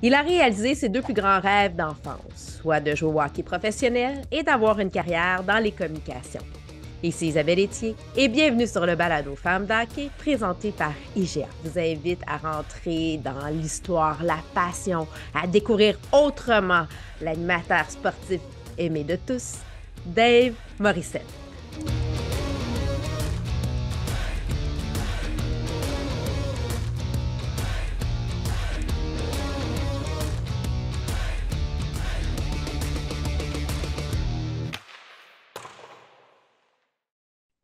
Il a réalisé ses deux plus grands rêves d'enfance, soit de jouer au hockey professionnel et d'avoir une carrière dans les communications. Ici Isabelle Etier et bienvenue sur le balado Femmes d'hockey présenté par IGA. Je vous invite à rentrer dans l'histoire, la passion, à découvrir autrement l'animateur sportif aimé de tous, Dave Morissette.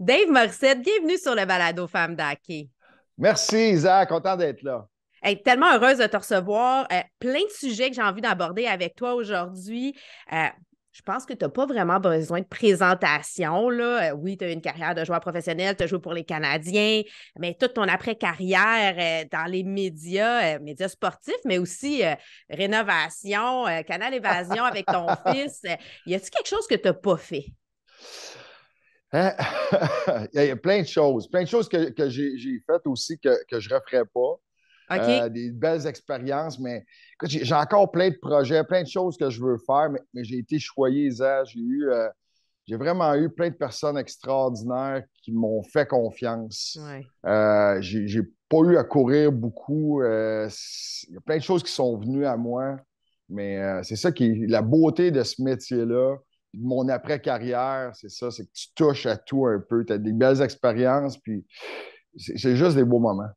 Dave Morissette, bienvenue sur le balado Femmes d'hockey. Merci, Isaac. Content d'être là. Hey, tellement heureuse de te recevoir. Plein de sujets que j'ai envie d'aborder avec toi aujourd'hui. Je pense que tu n'as pas vraiment besoin de présentation, là. Oui, tu as une carrière de joueur professionnel, tu as joué pour les Canadiens, mais toute ton après-carrière dans les médias, médias sportifs, mais aussi rénovation, Canal Évasion avec ton fils. Y a-t-il quelque chose que tu n'as pas fait? Hein? Il y a plein de choses que j'ai faites aussi que je ne referais pas. OK. Des belles expériences, mais écoute, j'ai encore plein de projets, plein de choses que je veux faire, mais j'ai été choyé, Isaac. J'ai vraiment eu plein de personnes extraordinaires qui m'ont fait confiance. Ouais. J'ai pas eu à courir beaucoup. Il y a plein de choses qui sont venues à moi, mais c'est ça qui est la beauté de ce métier-là. De mon après-carrière, c'est ça, c'est que tu touches à tout un peu. Tu as des belles expériences, puis c'est juste des beaux moments.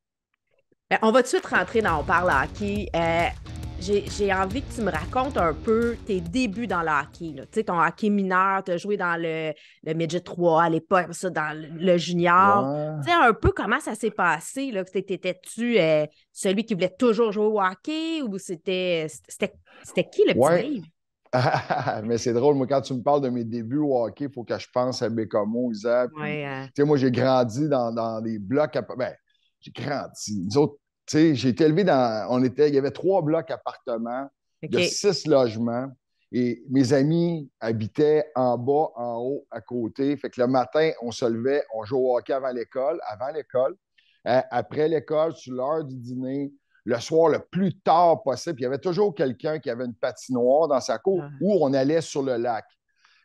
On va tout de suite rentrer dans On parle hockey. J'ai envie que tu me racontes un peu tes débuts dans le hockey. Tu sais, ton hockey mineur, tu as joué dans le Midget 3 à l'époque, ça, dans le junior. Ouais. Tu sais, un peu comment ça s'est passé, là, que t'étais-tu celui qui voulait toujours jouer au hockey ou c'était qui le petit Ouais. Dave? Mais c'est drôle, moi, quand tu me parles de mes débuts au hockey, il faut que je pense à Bécomo, Isaac. Puis, Ouais, tu sais, moi, j'ai grandi dans des blocs. Ben, j'ai grandi. Nous autres, tu sais, j'ai été élevé dans. Il y avait 3 blocs appartements de OK. 6 logements. Et mes amis habitaient en bas, en haut, à côté. Fait que le matin, on se levait, on jouait au hockey avant l'école. Après l'école, sur l'heure du dîner, le soir le plus tard possible. Il y avait toujours quelqu'un qui avait une patinoire dans sa cour Ah, où on allait sur le lac.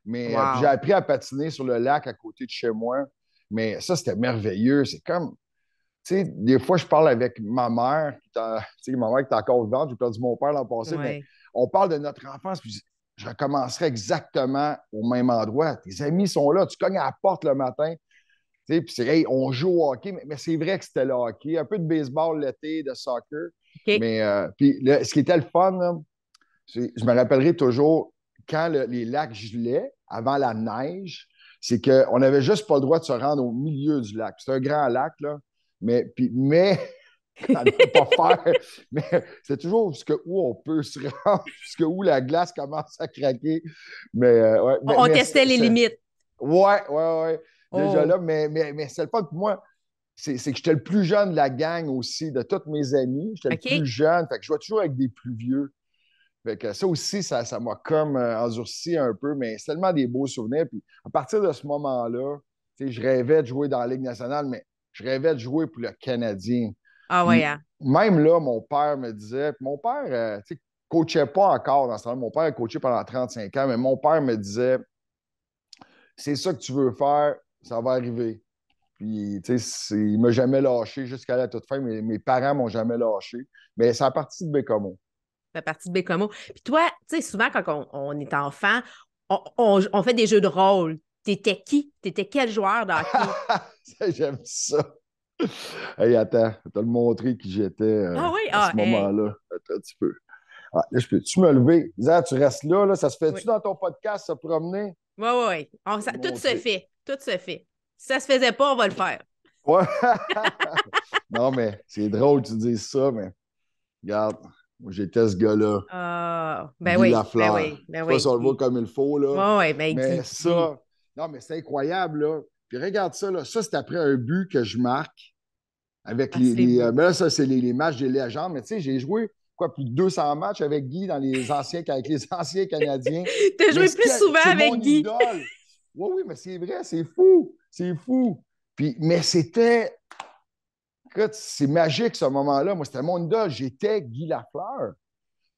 Mais puis j'ai wow. appris à patiner sur le lac à côté de chez moi. Mais ça, c'était merveilleux. C'est comme, tu sais, des fois, je parle avec ma mère, tu sais, ma mère qui est encore vivante, j'ai perdu mon père l'an passé, mais Ouais. on parle de notre enfance, puis je recommencerai exactement au même endroit. Tes amis sont là, tu cognes à la porte le matin, tu sais, puis c'est, hey, on joue au hockey, mais c'est vrai que c'était le hockey. Un peu de baseball l'été, de soccer. OK. Mais puis ce qui était le fun, là, je me rappellerai toujours quand les lacs gelaient, avant la neige, c'est qu'on n'avait juste pas le droit de se rendre au milieu du lac. C'est un grand lac, là. Mais à ne pas faire. Mais c'est toujours où on peut se rendre, où la glace commence à craquer. Mais, ouais, On testait les limites. ouais, ouais, ouais. Déjà Oh, là, mais c'est le fun pour moi. C'est que j'étais le plus jeune de la gang aussi, de tous mes amis. J'étais le plus OK. jeune. Fait que je jouais toujours avec des plus vieux. Fait que ça aussi, ça m'a comme endurci un peu, mais c'est tellement des beaux souvenirs. Puis à partir de ce moment-là, tu sais, je rêvais de jouer dans la Ligue nationale, mais je rêvais de jouer pour le Canadien. Ah ouais, Puis hein? même là, mon père me disait, puis mon père, tu sais, coachait pas encore dans ce temps-là. Mon père a coaché pendant 35 ans, mais mon père me disait, c'est ça que tu veux faire, ça va arriver. Puis, tu sais, il m'a jamais lâché jusqu'à la toute fin. Mes parents m'ont jamais lâché. Mais c'est à partir de Bécomo. Fait partie de Bécomo. Puis toi, tu sais, souvent quand on est enfant, on fait des jeux de rôle. T'étais qui? T'étais quel joueur de hockey? J'aime ça. Hey, attends, je vais te le montrer qui j'étais Ah oui? à ce Ah, hey. moment-là. Attends un petit peu. Ah, là, peux-tu me lever? Zach, tu restes là, là. Ça se Oui. fait-tu dans ton podcast, se promener? Oui, oui, oui. Je vais te Tout se montrer. fait. Tout se fait. Si ça se faisait pas, on va le faire. Ouais. Non, mais c'est drôle que tu dises ça, mais regarde, moi, j'étais ce gars-là, Ah, ben Guy oui, ben Lafleur. oui, ben Je sais pas oui, si on le voit Guy. comme il faut, Oui, là. oui, ben Mais Guy. ça, non, mais c'est incroyable, là. Puis regarde ça, là. Ça, c'est après un but que je marque avec Ah, c'est beau. mais là, ça, c'est les matchs des légendes. Mais tu sais, j'ai joué, quoi, plus de 200 matchs avec Guy avec les anciens Canadiens. T'as Mais joué plus souvent c'est mon avec Guy. idole. Oui, oui, mais c'est vrai, c'est fou. C'est fou. Puis, mais c'était, écoute, c'est magique ce moment-là. Moi, c'était mon idole. J'étais Guy Lafleur.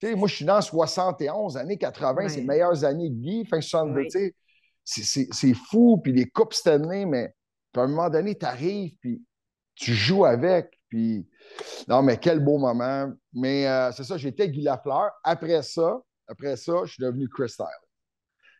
Tu sais, moi, je suis dans 71, années 80, c'est les Ouais, meilleures années de Guy, fin 62. ouais. Tu sais, c'est fou, puis les coupes Stanley, mais puis à un moment donné, tu arrives, puis tu joues avec, puis non, mais quel beau moment. Mais c'est ça, j'étais Guy Lafleur. Après ça, je suis devenu Chris Tyler.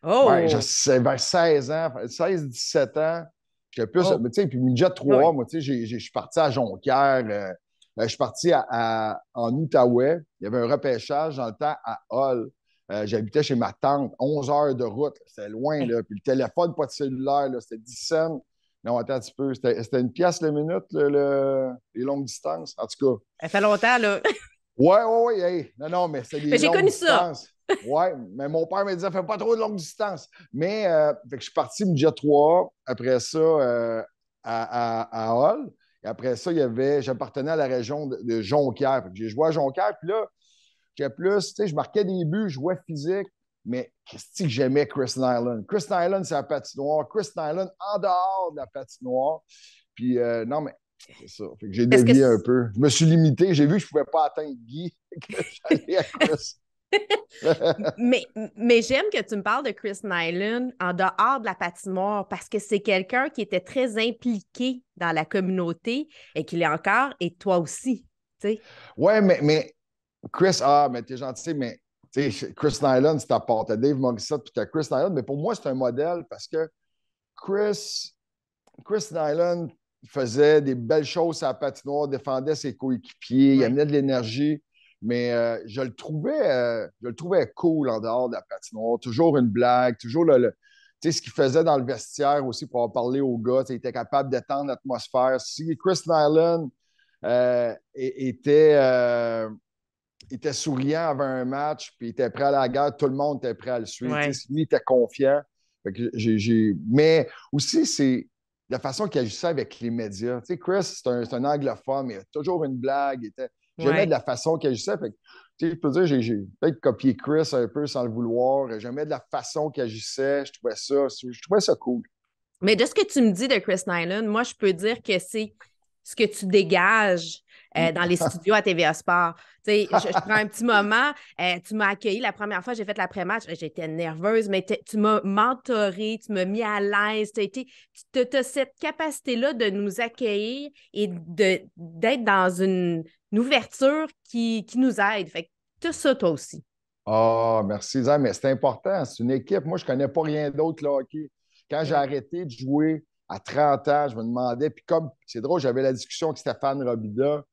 Ouais, Oh! sais, vers 16 ans, 16, 17 ans, j'étais plus, Oh! mais tu sais, puis midget 3, Oui. moi, tu sais, je suis parti à Jonquière, je suis parti en Outaouais, il y avait un repêchage dans le temps à Hull. J'habitais chez ma tante, 11 heures de route, c'était loin, Hey, là, puis le téléphone, pas de cellulaire, là, c'était 10 cents. Non, attends un petit peu, c'était une pièce le minute, les longues distances, en tout cas. ça fait longtemps, là. Ouais, ouais, ouais, hey. Non, non, mais c'est Mais des j'ai longues connu ça. distances. Ouais, mais mon père me disait, fais pas trop de longues distances. Mais, fait que je suis parti Midget 3, après ça, à Hull. Et après ça, j'appartenais à la région de Jonquière. Fait que j'ai joué à Jonquière, puis là, j'ai plus, tu sais, je marquais des buts, je jouais physique, mais qu'est-ce que j'aimais Chris Nyland? Chris Nyland, c'est la patinoire. Chris Nyland, en dehors de la patinoire. Puis, non, mais c'est ça. Fait que j'ai Parce que dévié un peu. Je me suis limité. J'ai vu que je ne pouvais pas atteindre Guy. Que j'allais à Chris. mais j'aime que tu me parles de Chris Nyland en dehors de la patinoire parce que c'est quelqu'un qui était très impliqué dans la communauté et qu'il est encore, et toi aussi, tu sais. Ouais, mais Chris, mais t'es gentil, mais tu sais, Chris Nyland, c'est ta part. T'as Dave Morissette puis t'as Chris Nyland. Mais pour moi, c'est un modèle parce que Chris, Chris Nyland faisait des belles choses à la patinoire, défendait ses coéquipiers, il Ouais, amenait de l'énergie, mais je le trouvais cool en dehors de la patinoire. Toujours une blague, toujours tu sais, ce qu'il faisait dans le vestiaire aussi pour en parler aux gars, tu sais, il était capable d'étendre l'atmosphère. Si Chris Nyland était souriant avant un match, puis il était prêt à la guerre, tout le monde était prêt à le suivre. Tu ouais, sais, lui, il était confiant. Fait que Mais aussi, c'est la façon qu'il agissait avec les médias. Tu sais, Chris, c'est un anglophone, mais il a toujours une blague. J'aimais de ouais. la façon qu'il agissait. Fait que, tu sais, je peux dire, j'ai peut-être copié Chris un peu sans le vouloir. J'aimais de la façon qu'il agissait. Je trouvais ça cool. Mais de ce que tu me dis de Chris Nyland, moi, je peux dire que c'est ce que tu dégages dans les studios à TVA Sport. Tu sais, je prends un petit moment. Tu m'as accueilli la première fois, j'ai fait l'après-match. J'étais nerveuse, mais tu m'as mentoré, tu m'as mis à l'aise. Tu as cette capacité-là de nous accueillir et d'être dans une ouverture qui nous aide. Fait que tu as ça, toi aussi. Merci, Zach, mais c'est important. C'est une équipe. Moi, je ne connais pas rien d'autre que le hockey. Quand j'ai Ouais. arrêté de jouer à 30 ans, je me demandais, puis comme c'est drôle, j'avais la discussion avec Stéphane Robida,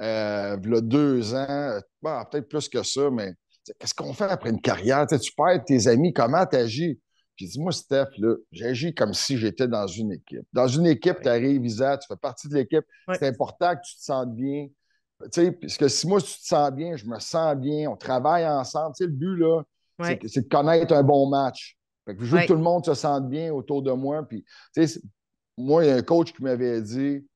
il y a 2 ans, bon, peut-être plus que ça, mais qu'est-ce qu'on fait après une carrière? Tu perds tes amis, comment tu agis? J'ai dit, moi, Steph, là, j'agis comme si j'étais dans une équipe. Dans une équipe, tu Ouais. arrives, Isa, tu fais partie de l'équipe. Ouais. C'est important que tu te sentes bien. Tu sais, parce que si moi, tu te sens bien, je me sens bien, on travaille ensemble. Tu sais, le but, là, c'est, Ouais. c'est de connaître un bon match. Fait que je veux que tout Ouais. le monde se sente bien autour de moi. Puis, tu sais, moi, il y a un coach qui m'avait dit,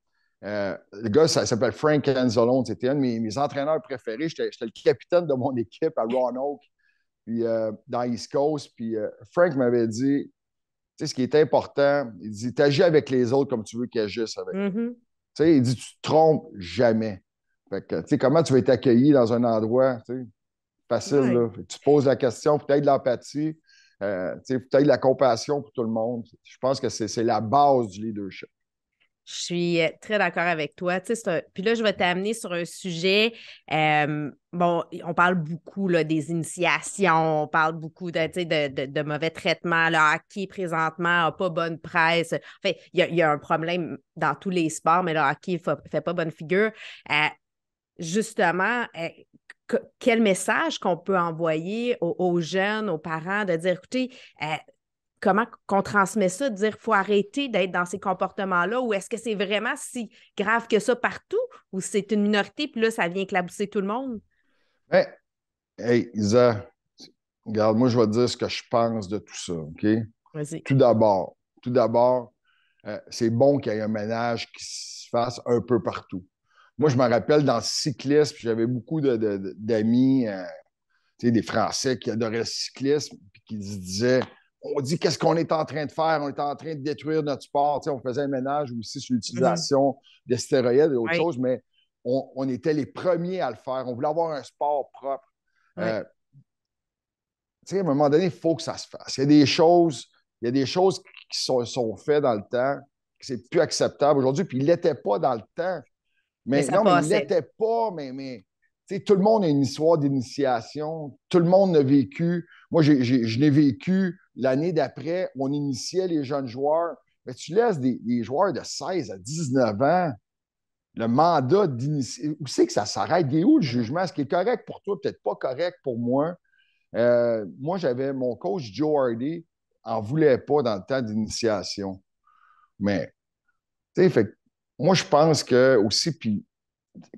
le gars, ça s'appelle Frank Anzalone. C'était un de mes entraîneurs préférés. J'étais le capitaine de mon équipe à Roanoke, puis dans East Coast. Puis Frank m'avait dit, tu sais, ce qui est important, il dit, t'agis avec les autres comme tu veux qu'ils agissent avec toi. Mhm. Tu sais, il dit, tu te trompes jamais. Fait que, tu sais, comment tu vas être accueilli dans un endroit, tu sais, facile, Ouais. là. Fait que tu te poses la question, peut-être de l'empathie, tu sais, peut-être de la compassion pour tout le monde. Je pense que c'est la base du leadership. Je suis très d'accord avec toi. Tu sais, puis là, je vais t'amener sur un sujet. Bon, on parle beaucoup là, des initiations, on parle beaucoup de, tu sais, de mauvais traitements. Le hockey, présentement, n'a pas bonne presse. Enfin, il y a un problème dans tous les sports, mais le hockey ne fait pas bonne figure. Euh, Justement, quel message qu'on peut envoyer aux jeunes, aux parents, de dire, écoutez, comment qu'on transmet ça, de dire qu'il faut arrêter d'être dans ces comportements-là, ou est-ce que c'est vraiment si grave que ça partout, ou c'est une minorité, puis là, ça vient éclabousser tout le monde? Mais, hey, Isa, regarde, moi, je vais te dire ce que je pense de tout ça, OK? Vas-y. Tout d'abord, c'est bon qu'il y ait un ménage qui se fasse un peu partout. Moi, je Ouais. me rappelle dans le cyclisme, j'avais beaucoup d'amis, tu sais, des Français qui adoraient le cyclisme, puis qui se disaient, on dit qu'est-ce qu'on est en train de faire, on est en train de détruire notre sport. Tu sais, on faisait un ménage aussi sur Mhm. l'utilisation de stéroïdes et autres Ouais. choses, mais on était les premiers à le faire. On voulait avoir un sport propre. Ouais. À un moment donné, il faut que ça se fasse. Il y a des choses qui sont faites dans le temps, que c'est plus acceptable aujourd'hui, puis il ne l'était pas dans le temps. Mais Mais ça non, mais il ne passait. l'était pas, mais tout le monde a une histoire d'initiation. Tout le monde l'a vécu. Moi, je l'ai vécu l'année d'après. On initiait les jeunes joueurs. Mais tu laisses des joueurs de 16 à 19 ans, le mandat d'initier. Où c'est que ça s'arrête? Il est où le jugement? Ce qui est correct pour toi, peut-être pas correct pour moi. Moi, j'avais mon coach Joe Hardy, en voulait pas dans le temps d'initiation. Mais, tu sais, moi, je pense que aussi, puis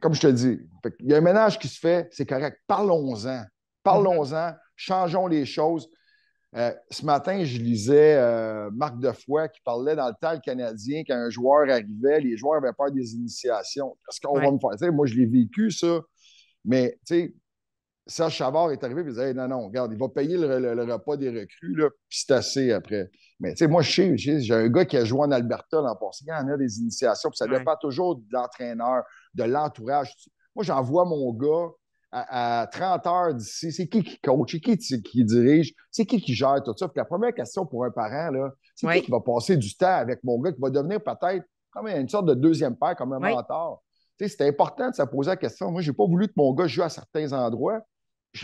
comme je te dis, il y a un ménage qui se fait, c'est correct. Parlons-en. Mhm. Parlons-en. Changeons les choses. Ce matin, je lisais Marc Defoy qui parlait dans le temps le Canadien, quand un joueur arrivait, les joueurs avaient peur des initiations. Est-ce qu'on va Ouais. me faire? T'sais, moi, je l'ai vécu, ça. Mais, tu sais, Serge Chavard est arrivé et il disait hey, non, non, regarde, il va payer le repas des recrues, là, puis c'est assez après. Mais tu sais, moi, j'ai un gars qui a joué en Alberta l'an passé. Il y en a des initiations, puis ça Ouais. dépend toujours de l'entraîneur, de l'entourage. Moi, j'envoie mon gars à 30 heures d'ici. C'est qui coach? C'est qui dirige? C'est qui gère tout ça? Puis la première question pour un parent, là, c'est qui Ouais. va passer du temps avec mon gars qui va devenir peut-être comme une sorte de deuxième père, comme un Ouais. mentor? Tu sais, c'est important de se poser la question. Moi, je n'ai pas voulu que mon gars joue à certains endroits.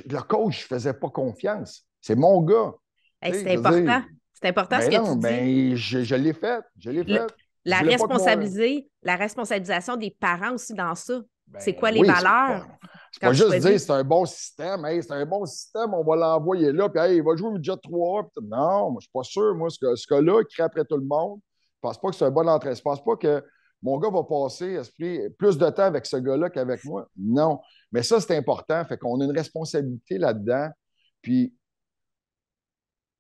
Le coach, je ne faisais pas confiance. C'est mon gars. Hey, Tu sais, c'est je veux dire, important. C'est important ce ben que tu non, dis. ben je l'ai fait. Je l'ai Le- fait. Je la voulais pas que mon. la responsabilisation des parents aussi dans ça. C'est quoi Ben les oui, valeurs c'est quand pas tu juste dire choisis? c'est un bon système. Hey, c'est un bon système, on va l'envoyer là, puis hey, il va jouer au midget 3A. Non, moi, je suis pas sûr. Moi, ce gars-là, il crie après tout le monde. Je pense pas que c'est un bon entraîneur. Je pense pas que mon gars va passer plus de temps avec ce gars-là qu'avec moi. Non. Mais ça, c'est important. Fait qu'on a une responsabilité là-dedans. Puis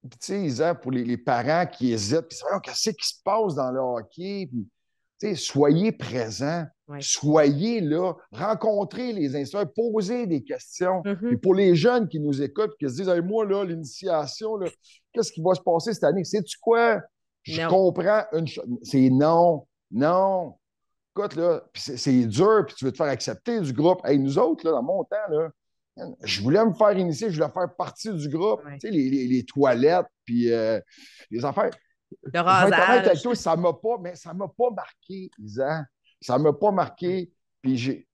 tu sais, Isa, pour les parents qui hésitent, puis qu'est-ce qui se passe dans le hockey? Puis, tu sais, soyez présents, Ouais. soyez là, rencontrez les instructeurs, posez des questions. Puis Mhm. pour les jeunes qui nous écoutent, qui se disent, hey, moi, là, l'initiation, là, qu'est-ce qui va se passer cette année? Sais-tu quoi? Je Non. comprends une chose. C'est non, non. Écoute, là, puis c'est dur, puis tu veux te faire accepter du groupe. Hey, nous autres, là, dans mon temps, là, je voulais me faire initier, je voulais faire partie du groupe. Ouais. Tu sais, les toilettes, puis les affaires. Le Je vais être honnête avec rasage. toi, ça m'a pas marqué, Isa. Ça m'a pas Ouais. marqué.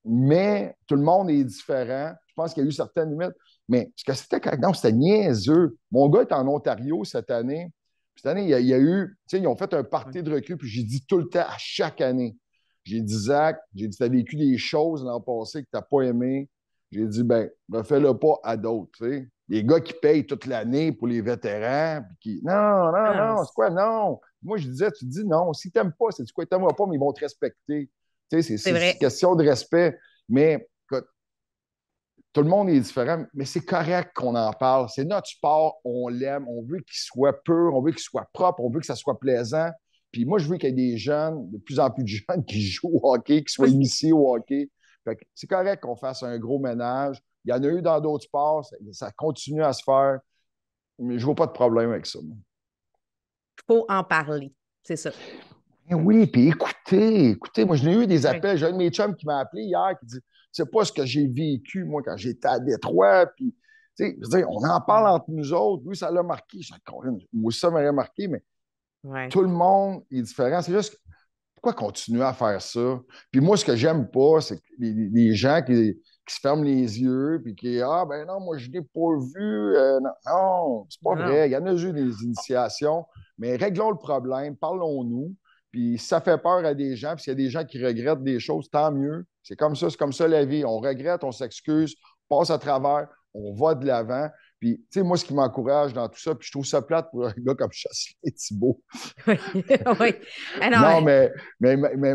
Mais tout le monde est différent. Je pense qu'il y a eu certaines limites. Mais ce que c'était quand non, c'était niaiseux. Mon gars est en Ontario cette année. Cette année, il y a eu, tu sais, ils ont fait un Ouais. party de recrue, puis j'ai dit tout le temps, à chaque année. J'ai dit, Zach, j'ai dit, tu as vécu des choses l'an passé que tu n'as pas aimé. J'ai dit, ben, refais-le pas à d'autres, tu sais. Les gars qui payent toute l'année pour les vétérans, puis qui. Non, non, Ah, non, c'est quoi, non? Moi, je disais, tu dis non. Si tu n'aimes pas, c'est du quoi, tu n'aimeras pas, mais ils vont te respecter. Tu sais, c'est c'est vrai. question de respect. Mais écoute, tout le monde est différent, mais c'est correct qu'on en parle. C'est notre sport, on l'aime, on veut qu'il soit pur, on veut qu'il soit propre, on veut que ça soit plaisant. Puis moi, je veux qu'il y ait des jeunes, de plus en plus de jeunes qui jouent au hockey, qui soient Oui. initiés au hockey. Fait que c'est correct qu'on fasse un gros ménage. Il y en a eu dans d'autres sports, ça continue à se faire, mais je vois pas de problème avec ça. Il faut en parler. C'est ça. Eh oui, puis écoutez, moi, je n'ai eu des Oui. appels. J'ai un de mes chums qui m'a appelé hier qui dit c'est pas ce que j'ai vécu, moi, quand j'étais à Détroit. Puis, tu sais, je veux dire, on en parle Mm. entre nous autres. Oui, ça l'a marqué. Moi aussi, ça m'aurait marqué, mais Ouais. tout le monde est différent. C'est juste, pourquoi continuer à faire ça? Puis moi, ce que j'aime pas, c'est que les gens qui se ferment les yeux, puis qui, ah, ben non, moi, je l'ai pas vu. Non, non, c'est pas Non, non. vrai. Il y en a eu des initiations, mais réglons le problème, parlons-nous. Puis si ça fait peur à des gens, puis s'il y a des gens qui regrettent des choses, tant mieux. C'est comme ça la vie. On regrette, on s'excuse, on passe à travers, on va de l'avant. Puis, tu sais, moi, ce qui m'encourage dans tout ça, puis je trouve ça plate pour un gars comme Chasselet Thibault, Oui. Oui. Ah non, non, mais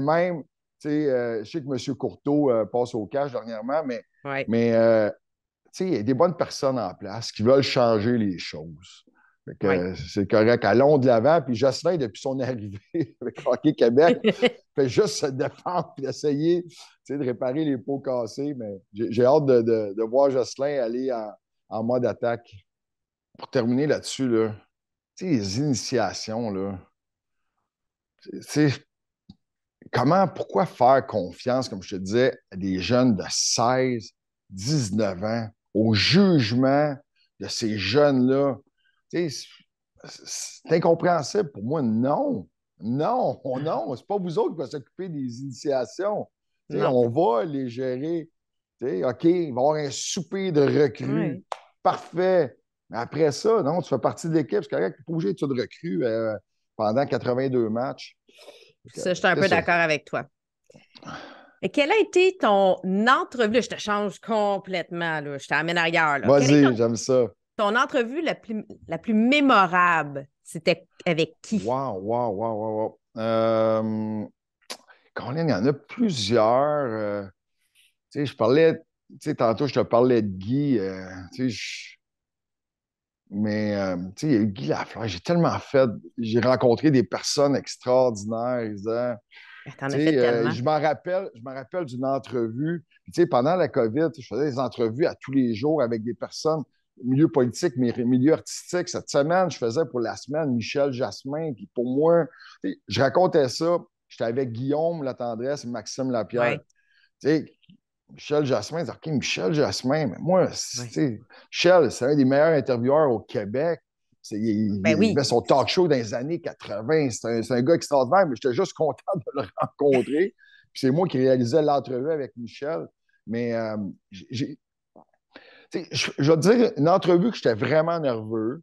même, tu sais, je sais que M. Courteau passe au cash dernièrement, ouais. mais tu sais, il y a des bonnes personnes en place qui veulent changer les choses. Fait que, Ouais. c'est correct. Allons de l'avant. Puis Jocelyn, depuis son arrivée avec Hockey Québec, fait juste se défendre et essayer tu sais, de réparer les pots cassés. Mais j'ai hâte de voir Jocelyn aller en mode attaque. Pour terminer là-dessus, là, tu sais, les initiations, là, tu sais, pourquoi faire confiance, comme je te disais, à des jeunes de 16, 19 ans? au jugement de ces jeunes-là. Tu sais, c'est incompréhensible. Pour moi, non. Non, non, c'est pas vous autres qui va s'occuper des initiations. Tu sais, Non. on va les gérer. Tu sais, OK, il va y avoir un souper de recrues. Ouais. Parfait. Mais après ça, non, tu fais partie de l'équipe. C'est correct, tu n'es pas obligé de recrues pendant 82 matchs. Ça, je suis un C'est peu ça. d'accord avec toi. Et quelle a été ton entrevue? Là, je te change complètement, là. Je t'amène ailleurs, là. Quelle est Vas-y, j'aime ça. ton entrevue la plus mémorable? C'était avec qui? Wow, wow, wow, wow, wow. Colin, il y en a plusieurs. Tu sais, je parlais, tu sais, tantôt, je te parlais de Guy. Tu sais, mais, tu sais, il y a eu Guy Lafleur. J'ai tellement fait. J'ai rencontré des personnes extraordinaires, Isa. T'en Tu as fait sais, tellement. je me rappelle d'une entrevue. Puis, tu sais, pendant la COVID, je faisais des entrevues à tous les jours avec des personnes, milieu politique, milieu artistique. Cette semaine, je faisais pour la semaine Michel Jasmin. Puis pour moi, tu sais, je racontais ça. J'étais avec Guillaume Latendresse et Maxime Lapierre. Oui, Tu sais, Michel Jasmin, OK, Michel Jasmin, mais moi, tu oui. sais, Michel, c'est un des meilleurs intervieweurs au Québec. Ben Il oui. avait son talk show dans les années 80. C'est un gars extraordinaire, mais j'étais juste content de le rencontrer. Puis c'est moi qui réalisais l'entrevue avec Michel. Mais je vais te dire une entrevue que j'étais vraiment nerveux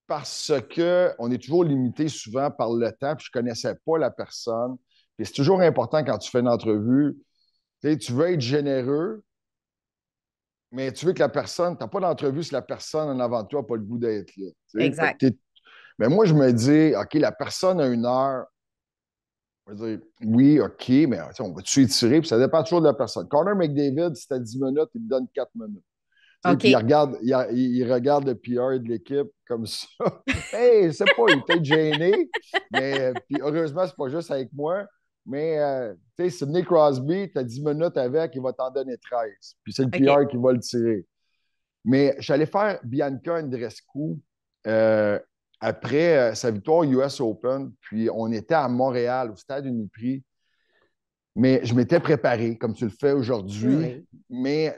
parce qu'on est toujours limité souvent par le temps, puis je ne connaissais pas la personne. Puis c'est toujours important quand tu fais une entrevue, tu veux être généreux, mais tu veux que la personne, tu n'as pas d'entrevue si la personne en avant de toi n'a pas le goût d'être là. Fait Exact. que mais moi, je me dis, OK, la personne a 1 heure. Je veux dire, oui, OK, mais on va-tu étirer? Puis ça dépend toujours de la personne. Connor McDavid, c'était 10 minutes, il me donne 4 minutes. Puis OK. il regarde le PR de l'équipe comme ça. Hey, je sais pas, il est peut-être gêné, mais puis heureusement, c'est pas juste avec moi. Mais tu sais, Sidney Crosby, tu as 10 minutes avec, il va t'en donner 13. Puis c'est le OK. PR qui va le tirer. Mais j'allais faire Bianca Andreescu euh, après sa victoire US Open. Puis on était à Montréal, au stade Uniprix. Mais je m'étais préparé, comme tu le fais aujourd'hui. Oui. Mais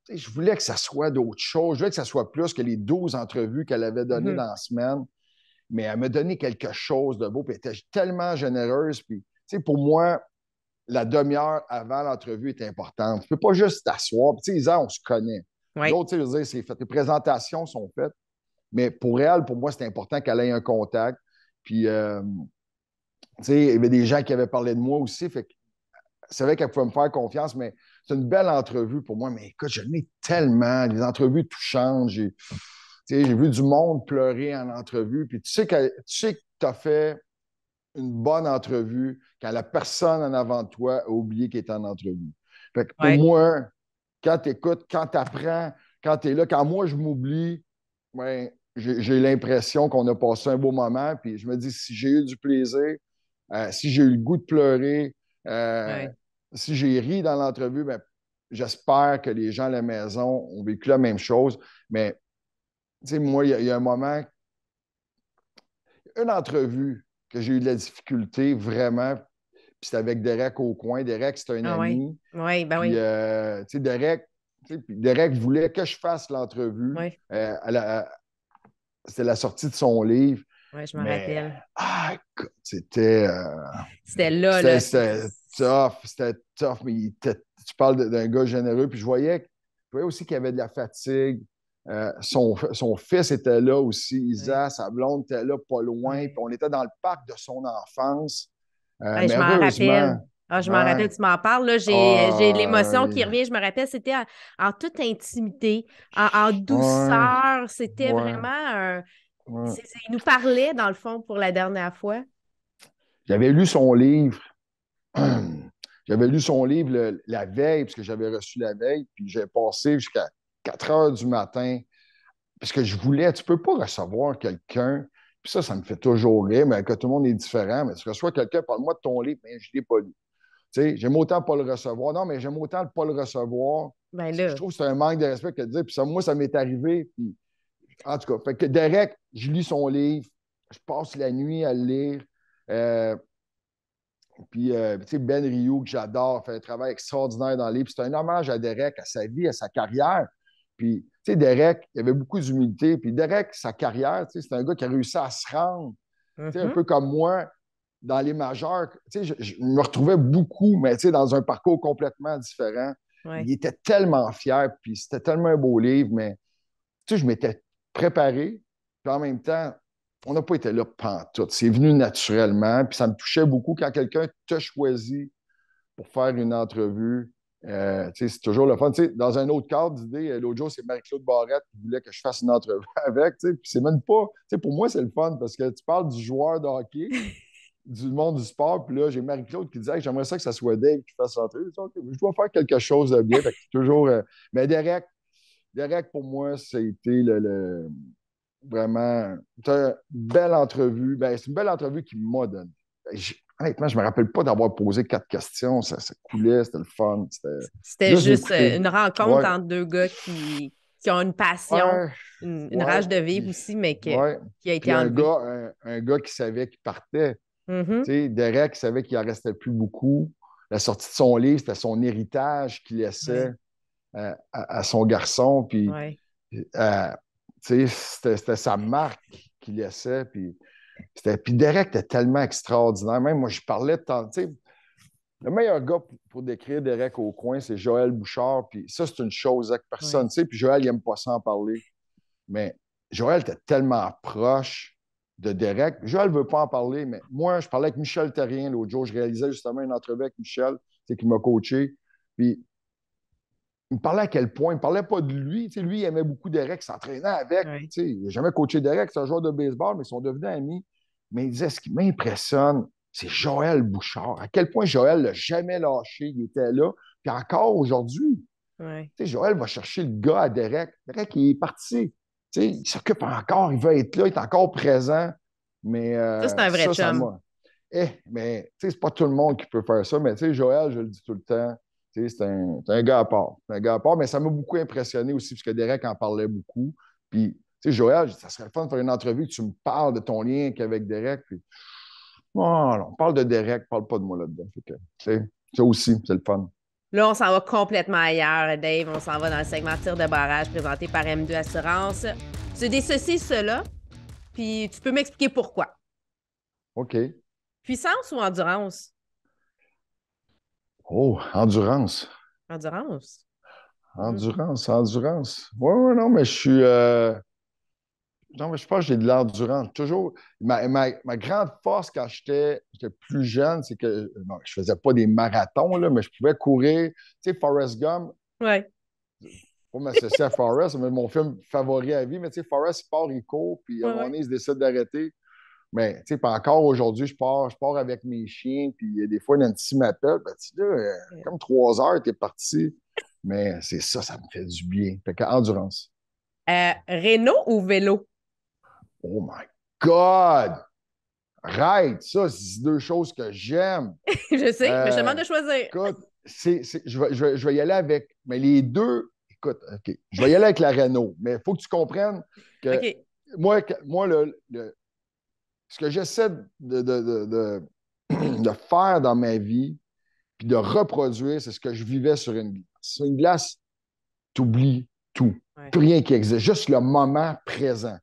je voulais que ça soit d'autres choses. Je voulais que ça soit plus que les 12 entrevues qu'elle avait données Mhm. dans la semaine. Mais elle m'a donné quelque chose de beau. Puis elle était tellement généreuse. Puis, pour moi, la demi-heure avant l'entrevue est importante. Tu ne peux pas juste t'asseoir. Puis, Isa, on se connaît. Nous Oui. autres, je veux dire, c'est fait. Les présentations sont faites. Mais pour elle, pour moi, c'est important qu'elle ait un contact. Puis, il y avait des gens qui avaient parlé de moi aussi. Fait que c'est vrai qu'elle pouvait me faire confiance, mais c'est une belle entrevue pour moi. Mais écoute, j'en ai tellement. Des entrevues touchantes. J'ai vu du monde pleurer en entrevue. Puis tu sais que tu as fait une bonne entrevue quand la personne en avant de toi a oublié qu'elle était en entrevue. Fait que pour Oui. moi, quand tu écoutes, quand tu apprends, quand tu es là, quand moi je m'oublie, ben, j'ai l'impression qu'on a passé un beau moment. Puis je me dis, si j'ai eu du plaisir, si j'ai eu le goût de pleurer, euh, Oui. si j'ai ri dans l'entrevue, ben, j'espère que les gens à la maison ont vécu la même chose. Mais, tu sais, moi, il y a un moment, une entrevue que j'ai eu de la difficulté vraiment, puis c'était avec Derek au coin. Derek, c'est un Ah oui. ami. Oui, ben Puis, oui. tu sais, Derek voulait que je fasse l'entrevue. Oui. C'était la sortie de son livre. Oui, je me Mais, rappelle. écoute, c'était. C'était là, C'était là. c'était tough, c'était tough, mais tu parles d'un gars généreux. Puis je voyais aussi qu'il y avait de la fatigue. Son fils était là aussi, Oui. Isa, sa blonde était là pas loin. Puis Oui. on était dans le parc de son enfance. Ouais, Mais je m'en heureusement, rappelle. Ah, je m'en ouais, rappelle, tu m'en parles. Là, j'ai ah, l'émotion qui revient. Je me rappelle, c'était en toute intimité, en ouais, douceur. C'était ouais, vraiment un. ouais. Il nous parlait, dans le fond, pour la dernière fois. J'avais lu son livre. J'avais lu son livre la veille, puisque j'avais reçu la veille, puis j'ai passé jusqu'à 4 heures du matin parce que je voulais, tu peux pas recevoir quelqu'un, puis ça me fait toujours rire, mais que tout le monde est différent, mais tu reçois quelqu'un, parle-moi de ton livre, mais je ne l'ai pas lu. Tu sais, j'aime autant pas le recevoir. Non, mais j'aime autant ne pas le recevoir. Ben Je là. trouve que c'est un manque de respect que de dire. Puis ça, moi, ça m'est arrivé. Puis, en tout cas, fait que Derek, je lis son livre, je passe la nuit à le lire. Euh, puis, tu sais, Ben Rioux, que j'adore, fait un travail extraordinaire dans le livre. C'est un hommage à Derek, à sa vie, à sa carrière. Puis, tu sais, Derek, il avait beaucoup d'humilité. Puis Derek, sa carrière, tu sais, c'est un gars qui a réussi à se rendre, tu sais, un Mhm. peu comme moi, dans les majeurs. Tu sais, je me retrouvais beaucoup, mais tu sais, dans un parcours complètement différent. Ouais. Il était tellement fier, puis c'était tellement un beau livre, mais tu sais, je m'étais préparé, puis en même temps, on n'a pas été là pantoute. C'est venu naturellement, puis ça me touchait beaucoup quand quelqu'un t'a choisi pour faire une entrevue. Tu sais, c'est toujours le fun. Tu sais, dans un autre cadre d'idée, l'autre jour, c'est Marie-Claude Barrette qui voulait que je fasse une entrevue avec. Tu sais, puis c'est même pas. Tu sais, pour moi, c'est le fun parce que tu parles du joueur de hockey, du monde du sport, puis là, j'ai Marie-Claude qui disait hey, j'aimerais ça que ça soit Dave qui fasse l'entrevue. Je dis, OK, je dois faire quelque chose de bien. Fait que toujours. Mais Derek, pour moi, c'était vraiment. C'est une belle entrevue. Ben, c'est une belle entrevue qui m'a donné. Honnêtement, je ne me rappelle pas d'avoir posé 4 questions. Ça coulait, c'était le fun. C'était C'était juste juste d'écouter. une rencontre Ouais, entre deux gars qui ont une passion, ouais, une ouais. rage de vivre Puis, aussi, mais ouais. qui a été Puis enlevée. un gars qui savait qu'il partait. Mhm. Tu sais, Derek savait qu'il n'en restait plus beaucoup. La sortie de son livre, c'était son héritage qu'il laissait Ouais, à son garçon. Puis, ouais, euh, tu sais, c'était sa marque qu'il laissait. Puis Derek était tellement extraordinaire. Même moi, je parlais de temps. Tu sais, le meilleur gars pour décrire Derek au coin, c'est Joël Bouchard. Puis ça, c'est une chose que personne ouais. ne sait. Puis Joël, il n'aime pas ça en parler. Mais Joël était tellement proche de Derek. Joël ne veut pas en parler, mais moi, je parlais avec Michel Terrien l'autre jour. Je réalisais justement une entrevue avec Michel, qui m'a coaché. Puis il me parlait à quel point. Il ne parlait pas de lui. Tu sais, lui, il aimait beaucoup Derek, il s'entraînait avec. Ouais. Tu sais, il n'a jamais coaché Derek, c'est un joueur de baseball, mais ils sont devenus amis. Mais il disait ce qui m'impressionne, c'est Joël Bouchard. À quel point Joël l'a jamais lâché. Il était là. Puis encore aujourd'hui, Ouais. tu sais, Joël va chercher le gars à Derek. Derek, il est parti. Tu sais, il s'occupe encore, il veut être là, il est encore présent. Mais Ça, c'est un vrai ça chum. m'a. Mais tu sais, c'est pas tout le monde qui peut faire ça. Mais tu sais, Joël, je le dis tout le temps, tu sais, c'est un gars à part. C'est un gars à part, mais ça m'a beaucoup impressionné aussi, parce que Derek en parlait beaucoup. Puis, tu sais, Joël, ça serait le fun de faire une entrevue que tu me parles de ton lien avec Derek. Puis, oh, non, parle de Derek, parle pas de moi là-dedans. Fait que, tu sais, ça aussi, c'est le fun. Là, on s'en va complètement ailleurs, Dave. On s'en va dans le segment tir de barrage présenté par M2 Assurance. C'est des ceci, cela, puis tu peux m'expliquer pourquoi. OK. Puissance ou endurance? Oh, endurance. Endurance. Hmm. Endurance. Oui, oui, non, mais je suis. Non, mais je pense que j'ai de l'endurance. Toujours. Ma grande force quand j'étais plus jeune, c'est que. Non, je faisais pas des marathons, là, mais je pouvais courir. Tu sais, Forrest Gump, Ouais. pour m'associer à Forrest, c'est mon film favori à vie, mais tu sais, Forrest, il part, il court, puis à un Ouais, moment ouais. donné, il se décide d'arrêter. Mais tu sais, puis encore aujourd'hui, je pars avec mes chiens, puis des fois, Nancy m'appelle, ben, tu sais, là, comme 3 heures, t'es parti. Mais c'est ça, ça me fait du bien. Fait que endurance. Réno ou vélo? Oh my God! Right! Ça, c'est deux choses que j'aime. Je sais, mais je te Euh, demande de choisir. écoute, je vais y aller avec. Mais les deux, écoute, OK. Je vais y aller avec la Renault. Mais il faut que tu comprennes que OK. moi ce que j'essaie de faire dans ma vie, puis de reproduire, c'est ce que je vivais sur une glace. Sur une glace, tu oublies tout. Ouais. Plus rien qui existe, juste le moment présent.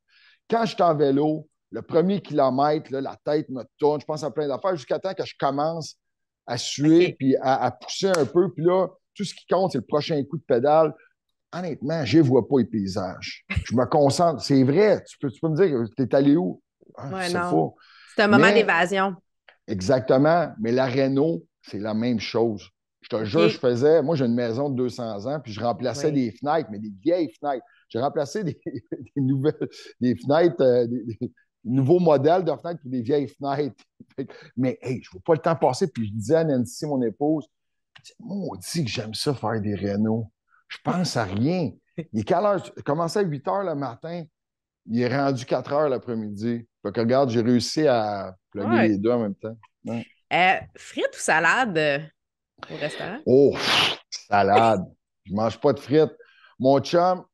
Quand je suis en vélo, le premier kilomètre, là, la tête me tourne, je pense à plein d'affaires jusqu'à temps que je commence à suer OK. puis à pousser un peu. Puis là, tout ce qui compte, c'est le prochain coup de pédale. Honnêtement, je ne vois pas les paysages. Je me concentre. C'est vrai, tu peux me dire, tu es allé où? Ah, je Ouais, ne sais non. pas. C'est un moment Mais d'évasion. exactement. Mais la Renault, c'est la même chose. Je te jure, OK. moi, j'ai une maison de 200 ans, puis je remplaçais Oui. des fenêtres, mais des vieilles fenêtres. J'ai remplacé des nouvelles, des fenêtres, des nouveaux modèles de fenêtres pour des vieilles fenêtres. Mais, hey, je ne veux pas le temps passer. Puis je disais à Nancy, mon épouse, maudit que j'aime ça faire des rénaux. Je pense à rien. Il est quelle heure? Il commençait à 8 heures le matin. Il est rendu 4 heures l'après-midi. Fait que regarde, j'ai réussi à plugger Ouais. les deux en même temps. Ouais. Frites ou salade au restaurant? Oh, salade. Je mange pas de frites. Mon chum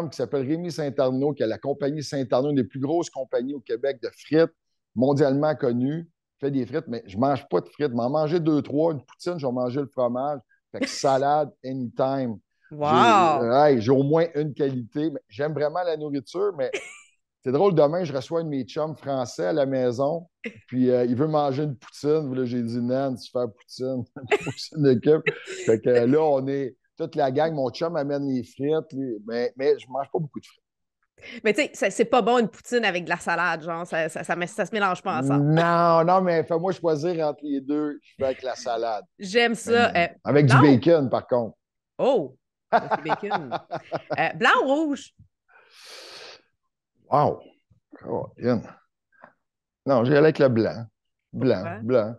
qui s'appelle Rémi Saint-Arnaud, qui a la compagnie Saint-Arnaud, une des plus grosses compagnies au Québec de frites, mondialement connue, fait des frites, mais je mange pas de frites. M'en manger deux, trois, une poutine, je vais manger le fromage. Fait que salade anytime. Wow! J'ai au moins une qualité. J'aime vraiment la nourriture, mais c'est drôle, demain, je reçois un de mes chums français à la maison, puis il veut manger une poutine. Puis là, j'ai dit, Nan, tu fais la poutine, poutine d'équipe. Fait que là, on est toute la gang. Mon chum amène les frites, mais je mange pas beaucoup de frites. Mais tu sais, c'est pas bon une poutine avec de la salade, genre, ça se mélange pas ensemble. Non, non, mais fais-moi choisir entre les deux. Je fais avec la salade. J'aime Mais ça. avec du Blanc? bacon, par contre. Oh, Monsieur Bacon. Blanc ou rouge? Wow! Colin. Non, j'ai avec le blanc. Blanc, Pourquoi? blanc.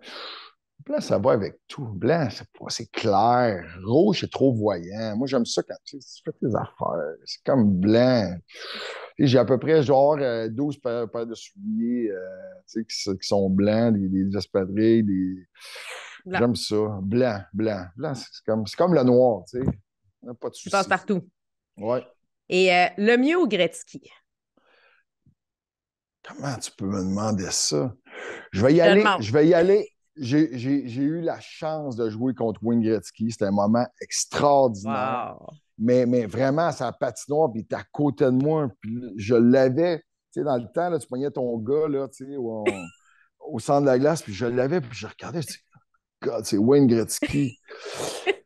Blanc, ça va avec tout. Blanc, c'est clair. Rouge, c'est trop voyant. Moi, j'aime ça quand tu fais tes affaires. C'est comme blanc. Et j'ai à peu près genre 12 paires de souliers qui sont blancs, des espadrilles, des. Blanc. J'aime ça. Blanc, blanc. Blanc, c'est comme le noir, tu sais. Pas de Il passe souci. partout. Ouais. Et le mieux au Gretzky? Comment tu peux me demander ça? Je vais y Je te aller. demande. Je vais y aller. J'ai eu la chance de jouer contre Wayne Gretzky. C'était un moment extraordinaire. Wow. Mais vraiment, sa patinoire, puis il était à côté de moi. Puis je l'avais. Tu sais, dans le temps, là, tu pognais ton gars là, tu sais, au centre de la glace, puis je l'avais, puis je regardais, je dis, God, c'est Wayne Gretzky.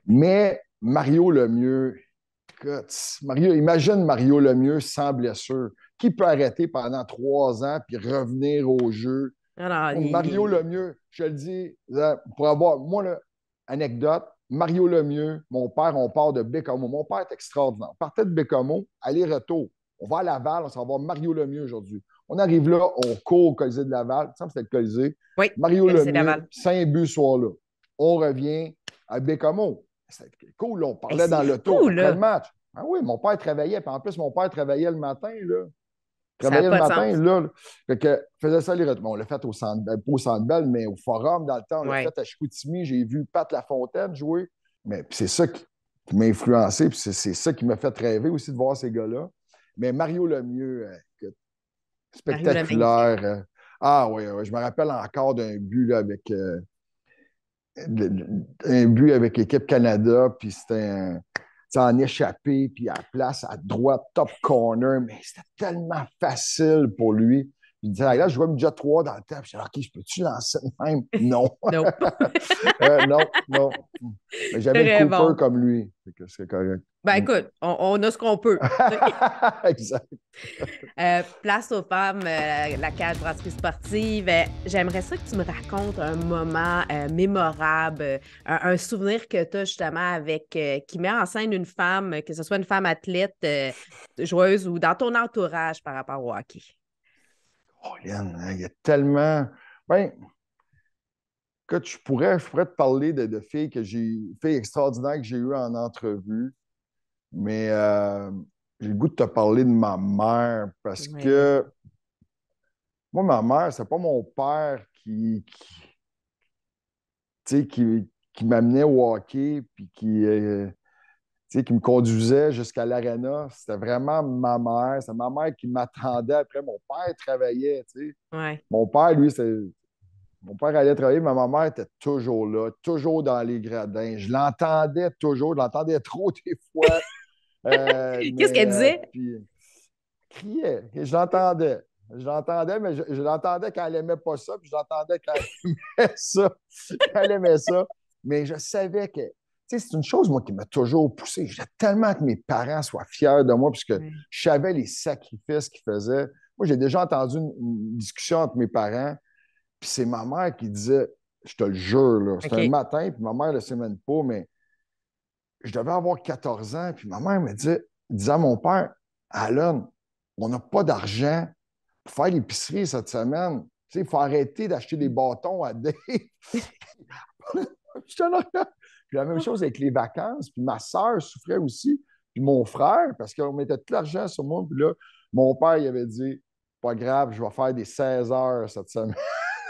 Mais Mario Lemieux, écoute, imagine Mario Lemieux sans blessure. Qui peut arrêter pendant 3 ans puis revenir au jeu? Non, non, Mario Lemieux, je le dis, pour avoir, moi, là, anecdote, Mario Lemieux, mon père, on part de Bécamo. Mon père est extraordinaire. On partait de Bécamo, aller-retour. On va à Laval, on s'en va voir Mario Lemieux aujourd'hui. On arrive là, on court au Colisée de Laval. Ça me c'était le Colisée. oui, Mario c'est Lemieux, Laval. 5 buts ce soir-là. On revient à Bécamo. C'était cool, là. On Hey, parlait c'est dans l'auto fou, après le là. match. Ah oui, mon père travaillait. Puis en plus, mon père travaillait le matin, là. Ça n'a Travaillait le pas de matin, sens. là. Fait que faisait ça les retours. Bon, on l'a fait au centre, pas au centre Bell, mais au Forum dans le temps. On l'a Oui. fait à Chicoutimi. J'ai vu Pat Lafontaine jouer. Mais c'est ça qui m'a influencé. Puis c'est ça qui m'a fait rêver aussi de voir ces gars-là. Mais Mario Lemieux, Mario le Magnifique. spectaculaire. Ah oui, je me rappelle encore d'un but là, avec un but avec l'équipe Canada. Puis c'était en échappé, puis à la place à droite, top corner, mais c'était tellement facile pour lui. Il disait, là, je jouais déjà 3 dans le temps. Puis je disais, OK, je peux-tu lancer de même? Non. Nope. Non, non. Mais j'avais le Très Cooper bon. comme lui. C'est correct. Ben écoute, on a ce qu'on peut. Exact. Place aux femmes, la cage brasserie sportive. J'aimerais ça que tu me racontes un moment mémorable, un souvenir que tu as justement avec qui met en scène une femme, que ce soit une femme athlète, joueuse ou dans ton entourage par rapport au hockey. Oh, Yann, hein, il y a tellement. Ben, écoute, je pourrais te parler de filles extraordinaires que j'ai eues en entrevue, mais j'ai le goût de te parler de ma mère parce Oui, vas-y. que moi, ma mère, c'est pas mon père tu sais, qui m'amenait au hockey puis tu sais, qui me conduisait jusqu'à l'aréna. C'était vraiment ma mère. C'est ma mère qui m'attendait après. Mon père travaillait, tu sais. Ouais. Mon père, lui, mon père allait travailler, mais ma mère était toujours là, toujours dans les gradins. Je l'entendais toujours, je l'entendais trop des fois. Qu'est-ce Mais qu'elle disait? puis, elle criait. Et je l'entendais. Je l'entendais, mais je l'entendais quand elle n'aimait pas ça, puis je l'entendais quand elle aimait ça. Quand elle aimait ça. Mais je savais que, tu sais, c'est une chose, moi, qui m'a toujours poussé. Je voulais tellement que mes parents soient fiers de moi, puisque Ouais. je savais les sacrifices qu'ils faisaient. Moi, j'ai déjà entendu une discussion entre mes parents, puis c'est ma mère qui disait, je te le jure, là, c'était un OK. matin, puis ma mère ne le sait même pas, mais je devais avoir 14 ans, puis ma mère me disait à mon père, Alan, on n'a pas d'argent pour faire l'épicerie cette semaine. Tu sais, il faut arrêter d'acheter des bâtons à Dave. Je te le regarde. Puis la même chose avec les vacances. Puis ma soeur souffrait aussi. Puis mon frère, parce qu'on mettait tout l'argent sur moi. Puis là, mon père, il avait dit, pas grave, je vais faire des 16 heures cette semaine.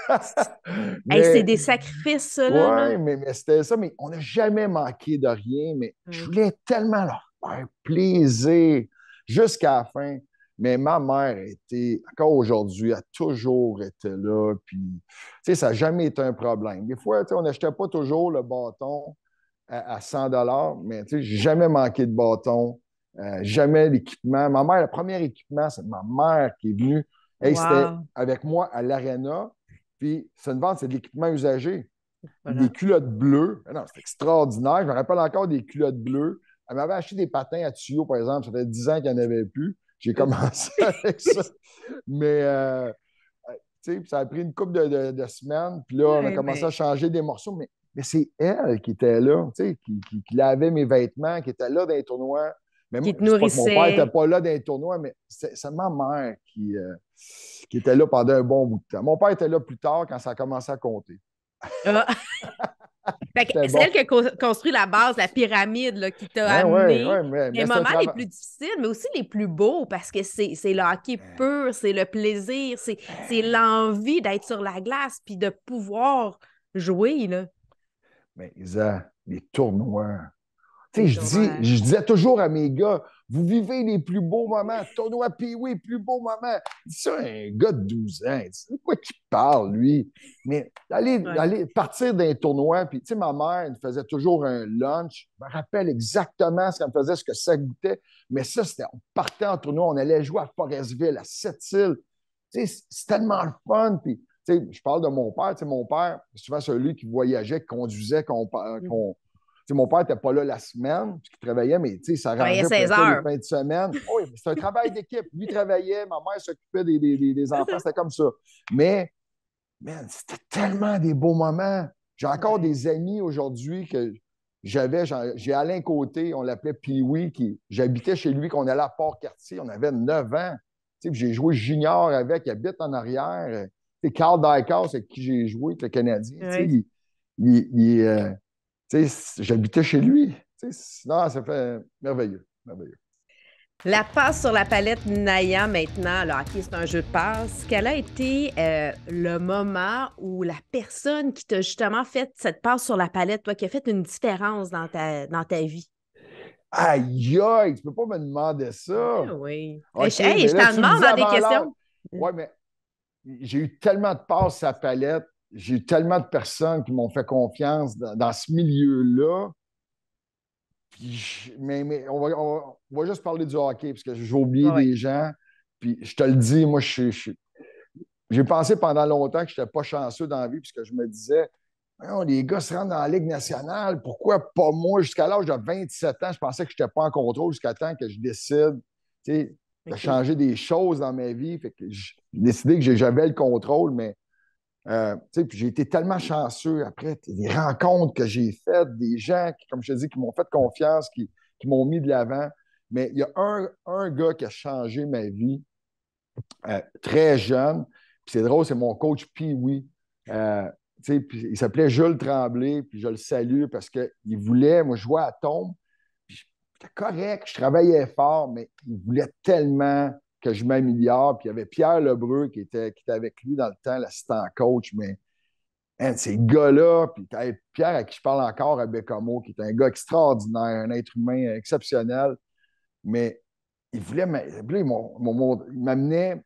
Hey, c'est Mais des sacrifices, ça, là. ouais, mais c'était ça, mais on n'a jamais manqué de rien, mais je Ouais. voulais tellement leur faire plaisir jusqu'à la fin. Mais ma mère était, encore aujourd'hui, a toujours été là. Puis, tu sais, ça n'a jamais été un problème. Des fois, tu sais, on n'achetait pas toujours le bâton, à 100 mais tu sais, j'ai jamais manqué de bâton, jamais d'équipement. Ma mère, le premier équipement, c'est ma mère qui est venue. Hey, c'était Wow. avec moi à l'Arena. Puis, c'est une vente, c'est de l'équipement usagé. Puis des Voilà. culottes bleues. Ah non, c'est extraordinaire. Je me rappelle encore des culottes bleues. Elle m'avait acheté des patins à tuyaux, par exemple. Ça fait 10 ans qu'il n'y en avait plus. J'ai commencé avec ça. Mais tu sais, ça a pris une couple de semaines. Puis là, on a Ouais, commencé à mais changer des morceaux. Mais c'est elle qui était là, tu sais, qui lavait mes vêtements, qui était là dans les tournois. Mais moi, qui te je ne dis pas que mon père n'était nourrissait. pas là dans les tournois, mais c'est ma mère qui était là pendant un bon bout de temps. Mon père était là plus tard quand ça a commencé à compter. Ah. Fait que C'était c'est elle bon. qui a construit la base, la pyramide là, qui t'a Hein, ouais, amené ouais, les mais c'est un moments les travail. plus difficiles, mais aussi les plus beaux, parce que c'est le hockey pur, c'est le plaisir, c'est l'envie d'être sur la glace puis de pouvoir jouer, là. Mais Isa, les tournois. Tu sais, Les tournois. je disais toujours à mes gars, vous vivez les plus beaux moments. Tournoi Pee-Wee, plus beaux moments. Dis ça à un gars de 12 ans. C'est de quoi qu'il parle, lui? Mais Ouais. aller partir d'un tournoi, puis tu sais, ma mère, elle me faisait toujours un lunch. Je me rappelle exactement ce qu'elle me faisait, ce que ça goûtait. Mais ça, c'était, on partait en tournoi, on allait jouer à Forestville, à Sept-Îles. Tu sais, c'est tellement le fun. Puis, tu sais, je parle de mon père. Tu sais, mon père, c'est souvent celui qui voyageait, qui conduisait, Mhm. sais, mon père n'était pas là la semaine, puis il travaillait, mais ça Travaillait s'arrangeait pour 16 être là les heures. fins de semaine. Oh, oui, c'est un travail d'équipe. Lui travaillait, ma mère s'occupait des C'est enfants, ça. c'était comme ça. Mais, man, c'était tellement des beaux moments. J'ai encore Ouais. des amis aujourd'hui que j'ai Alain Côté, on l'appelait Pee-Wee, j'habitais chez lui, qu'on allait à Port-Cartier, on avait 9 ans. Tu sais, j'ai joué junior avec, il habite en arrière. C'est Carl Dykhouse avec qui j'ai joué, avec le Canadien. Tu sais, Ouais. tu sais, j'habitais chez lui. Tu sais, non, ça fait merveilleux, merveilleux. La passe sur la palette Naya maintenant, le hockey, c'est un jeu de passe. Quel a été le moment où la personne qui t'a justement fait cette passe sur la palette, toi, qui a fait une différence dans ta vie? Aïe, aïe, tu peux pas me demander ça. Ah oui. OK, Hey, mais je là, t'en tu me demande dis dans des avant l'heure. questions. Ouais, mais j'ai eu tellement de passes à palette, j'ai eu tellement de personnes qui m'ont fait confiance dans ce milieu-là. Mais on va juste parler du hockey, parce que je vais oublier Oui. des gens. Puis je te le dis, moi, j'ai pensé pendant longtemps que je n'étais pas chanceux dans la vie, puisque je me disais, non, les gars se rendent dans la Ligue nationale, pourquoi pas moi? Jusqu'à l'âge de 27 ans, je pensais que je n'étais pas en contrôle jusqu'à temps que je décide, tu sais, de OK. changer des choses dans ma vie. Fait que j'ai décidé que j'avais le contrôle, mais tu sais, puis j'ai été tellement chanceux après, des rencontres que j'ai faites, des gens qui, comme je te dis, qui m'ont fait confiance, qui m'ont mis de l'avant. Mais il y a un gars qui a changé ma vie très jeune. Puis c'est drôle, c'est mon coach Pee-Wee. Puis il s'appelait Jules Tremblay, puis je le salue parce qu'il voulait, moi, je jouais à Tombe, puis j'étais correct, je travaillais fort, mais il voulait tellement que je m'améliore. Puis il y avait Pierre Lebreu qui était avec lui dans le temps, l'assistant coach, mais man, ces gars-là, puis Pierre à qui je parle encore à Bécamo, qui est un gars extraordinaire, un être humain exceptionnel, mais il voulait, il m'amenait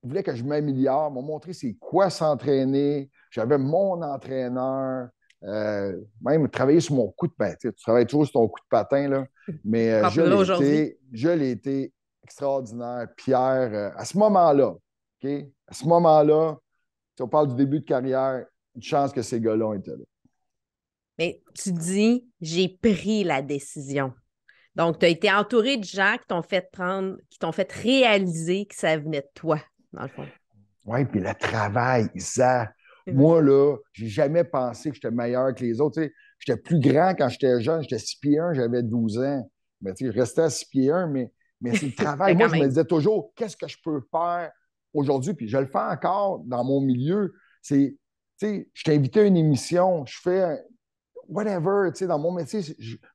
il voulait que je m'améliore, m'a montré c'est quoi s'entraîner. J'avais mon entraîneur, même travailler sur mon coup de patin. Tu travailles toujours sur ton coup de patin, là. Mais Encore plus là aujourd'hui. je l'ai été extraordinaire. Pierre, à ce moment-là, OK? À ce moment-là, si on parle du début de carrière, une chance que ces gars-là étaient là. Mais tu dis, j'ai pris la décision. Donc, tu as été entouré de gens qui t'ont fait prendre, qui t'ont fait réaliser que ça venait de toi, dans le fond. Oui, puis le travail, ça. Oui. Moi, là, j'ai jamais pensé que j'étais meilleur que les autres. Tu sais, j'étais plus grand quand j'étais jeune. J'étais 6 pieds 1, j'avais 12 ans. Mais tu sais, je restais à 6 pieds 1, mais c'est le travail. Ben, Moi, quand je me même. disais toujours, qu'est-ce que je peux faire aujourd'hui? Puis je le fais encore dans mon milieu. C'est, tu sais, je t'ai invité à une émission, je fais whatever, tu sais, dans mon métier.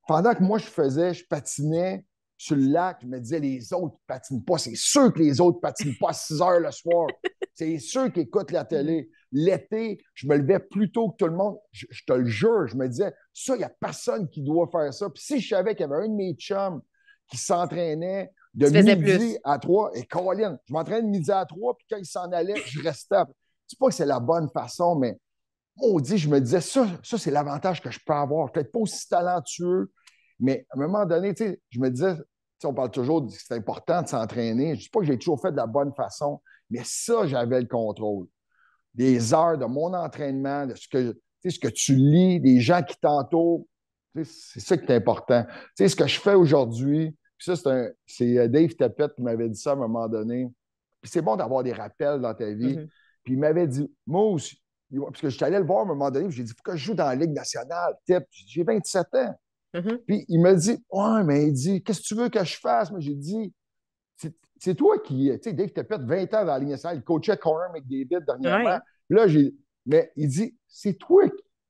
Pendant que moi, je patinais sur le lac, je me disais, les autres ne patinent pas. C'est sûr que les autres ne patinent pas à 6 heures le soir. C'est sûr qu'ils écoutent la télé. L'été, je me levais plus tôt que tout le monde. Je te le jure, je me disais, ça, il n'y a personne qui doit faire ça. Puis si je savais qu'il y avait un de mes chums qui s'entraînait de Tu faisais midi plus. à 3, et Colin, je m'entraînais de midi à 3, puis quand il s'en allait, je restais. C'est pas que c'est la bonne façon, mais maudit, je me disais, ça c'est l'avantage que je peux avoir. Peut-être pas aussi talentueux, mais à un moment donné, tu sais, je me disais, tu sais, on parle toujours que c'est important de s'entraîner. Je ne dis pas que j'ai toujours fait de la bonne façon, mais ça, j'avais le contrôle. Des heures de mon entraînement, de tu sais, ce que tu lis, des gens qui t'entourent, tu sais, c'est ça qui est important. Tu sais, ce que je fais aujourd'hui, puis ça, c'est Dave Tepet qui m'avait dit ça à un moment donné. Puis c'est bon d'avoir des rappels dans ta vie. Mhm. Puis il m'avait dit, Mousse, parce que je suis allé le voir à un moment donné, puis j'ai dit, il faut que je joue dans la Ligue nationale. J'ai 27 ans. Mhm. Puis il me dit, ouais, mais il dit, qu'est-ce que tu veux que je fasse? Moi, j'ai dit, c'est toi qui, tu sais, Dave Tepet, 20 ans dans la Ligue nationale, il coachait Connor McDavid dernièrement. Ouais. Là, mais il dit, c'est toi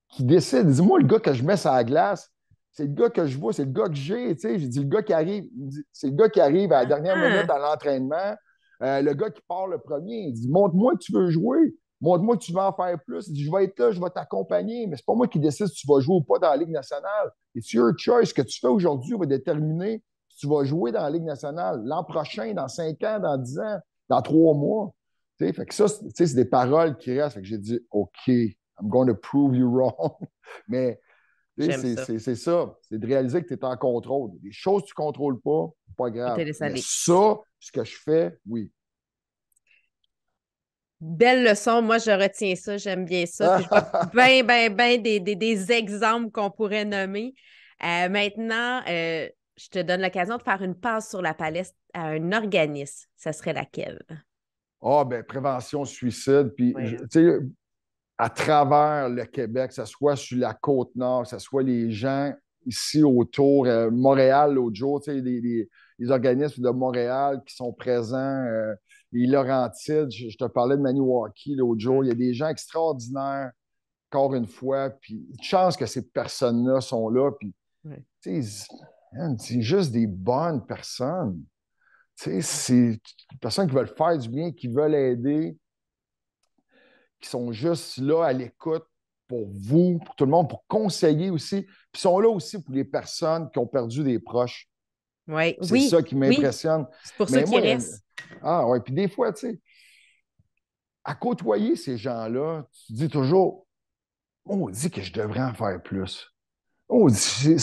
qui décide. Il dit, moi, le gars que je mets sur la glace, c'est le gars que je vois, c'est le gars que j'ai. Tu sais, j'ai dit, le gars qui arrive, c'est le gars qui arrive à la dernière minute Ah. à l'entraînement, le gars qui part le premier. Il dit, montre-moi que tu veux jouer. Montre-moi que tu veux en faire plus. Il dit, je vais être là, je vais t'accompagner, mais c'est pas moi qui décide si tu vas jouer ou pas dans la Ligue nationale. It's your choice. Ce que tu fais aujourd'hui va déterminer si tu vas jouer dans la Ligue nationale l'an prochain, dans 5 ans, dans 10 ans, dans 3 mois. Tu sais, fait que ça, c'est des paroles qui restent. Fait que j'ai dit, OK, I'm going to prove you wrong. Mais J'aime ça. c'est ça. C'est de réaliser que tu es en contrôle. Les choses que tu ne contrôles pas On te grave. laisse Mais aller. ça, ce que je fais, oui. Belle leçon, moi je retiens ça, j'aime bien ça. Puis je vois bien, bien, bien des exemples qu'on pourrait nommer. Maintenant, je te donne l'occasion de faire une passe sur la palette à un organisme. Ça serait laquelle? Ah, ben, prévention suicide. Puis, Oui. tu sais, à travers le Québec, que ce soit sur la Côte-Nord, que ce soit les gens ici autour, Montréal l'autre jour, tu sais, les organismes de Montréal qui sont présents, les Laurentides, je te parlais de Maniwaki l'autre jour, il y a des gens extraordinaires, encore une fois, puis une chance que ces personnes-là sont là, puis Oui. tu sais, man, c'est juste des bonnes personnes. Tu sais, c'est des personnes qui veulent faire du bien, qui veulent aider, qui sont juste là à l'écoute pour vous, pour tout le monde, pour conseiller aussi. Puis sont là aussi pour les personnes qui ont perdu des proches. Oui, C'est ça oui, qui oui. m'impressionne. C'est pour ça Mais qu'il moi, reste. ah ouais, puis des fois, tu sais, à côtoyer ces gens-là, tu dis toujours, on dit que je devrais en faire plus. On dit,